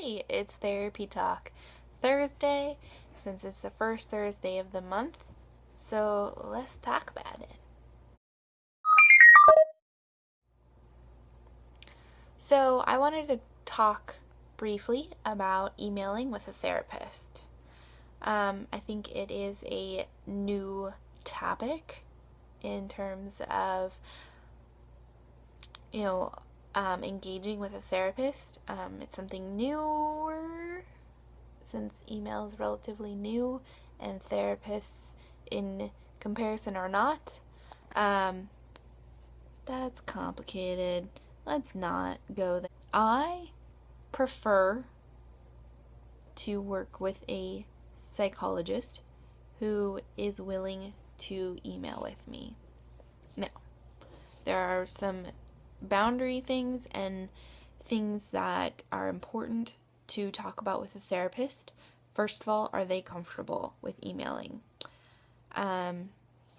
Hey, it's Therapy Talk Thursday, since it's the first Thursday of the month, so let's talk about it. So, I wanted to talk briefly about emailing with a therapist. I think it is a new topic in terms of, engaging with a therapist. It's something newer since email is relatively new and therapists in comparison are not. That's complicated. Let's not go there. I prefer to work with a psychologist who is willing to email with me. Now, there are some boundary things and things that are important to talk about with a therapist. First of all, are they comfortable with emailing?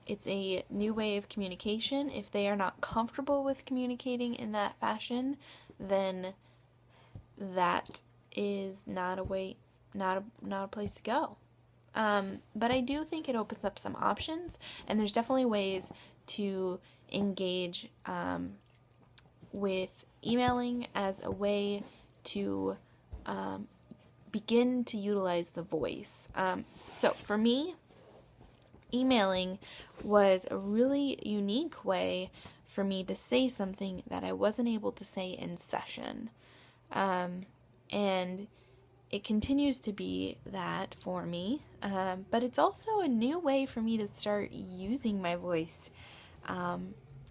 It's a new way of communication. If they are not comfortable with communicating in that fashion, then that is not a way, not a place to go. But I do think it opens up some options, and there's definitely ways to engage with emailing as a way to begin to utilize the voice. So for me, emailing was a really unique way for me to say something that I wasn't able to say in session. And it continues to be that for me, but it's also a new way for me to start using my voice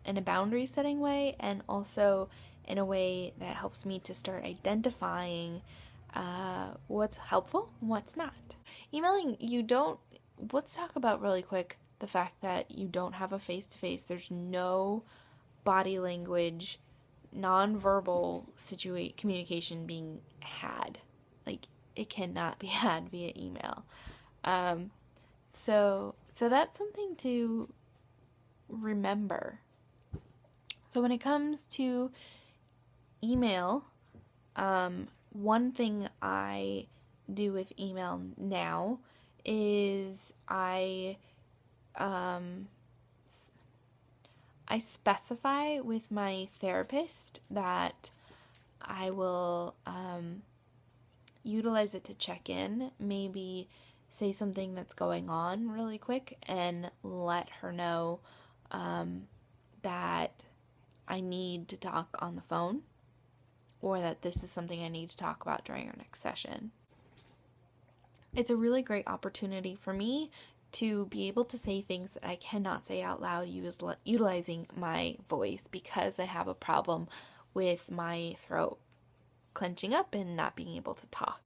in a boundary setting way, and also in a way that helps me to start identifying what's helpful and what's not. Emailing, let's talk about really quick the fact that you don't have a face-to-face. There's no body language, non-verbal communication being had. Like, it cannot be had via email. So that's something to remember. So when it comes to email, one thing I do with email now is I specify with my therapist that I will utilize it to check in, maybe say something that's going on really quick and let her know that I need to talk on the phone, or that this is something I need to talk about during our next session. It's a really great opportunity for me to be able to say things that I cannot say out loud utilizing my voice, because I have a problem with my throat clenching up and not being able to talk.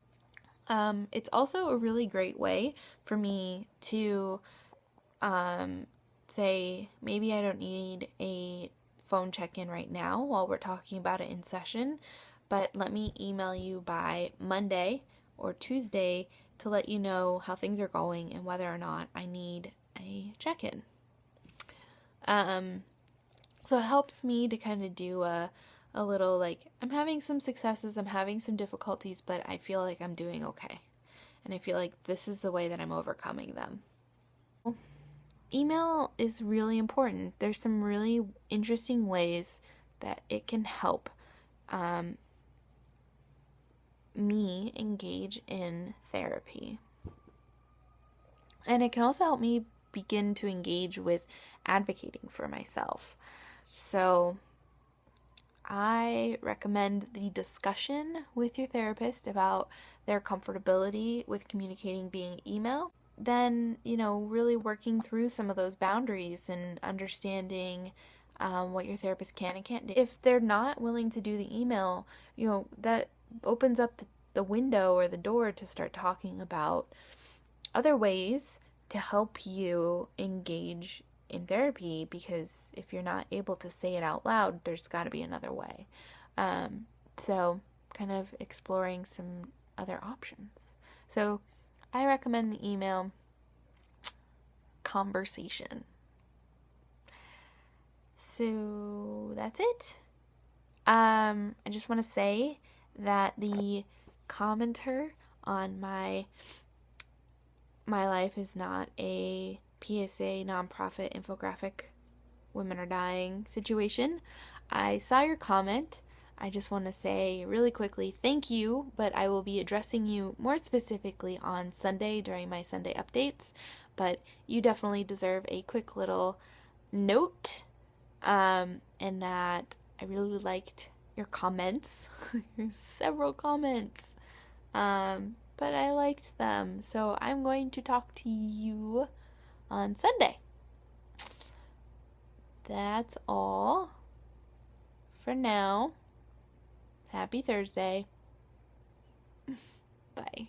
It's also a really great way for me to say, maybe I don't need a phone check-in right now while we're talking about it in session, but let me email you by Monday or Tuesday to let you know how things are going and whether or not I need a check-in. So it helps me to kind of do a little, like, I'm having some successes, I'm having some difficulties, but I feel like I'm doing okay. And I feel like this is the way that I'm overcoming them. Email is really important. There's some really interesting ways that it can help me engage in therapy. And it can also help me begin to engage with advocating for myself. So I recommend the discussion with your therapist about their comfortability with communicating via email. Then, really working through some of those boundaries and understanding what your therapist can and can't do. If they're not willing to do the email, that opens up the window or the door to start talking about other ways to help you engage in therapy, because if you're not able to say it out loud, there's got to be another way. So kind of exploring some other options. So I recommend the email conversation. So that's it. I just want to say that the commenter on My Life Is Not a PSA nonprofit infographic women are dying situation. I saw your comment. I just want to say really quickly thank you, but I will be addressing you more specifically on Sunday during my Sunday updates. But you definitely deserve a quick little note, and that I really liked your comments. There's several comments, but I liked them. So I'm going to talk to you on Sunday. That's all for now. Happy Thursday. Bye.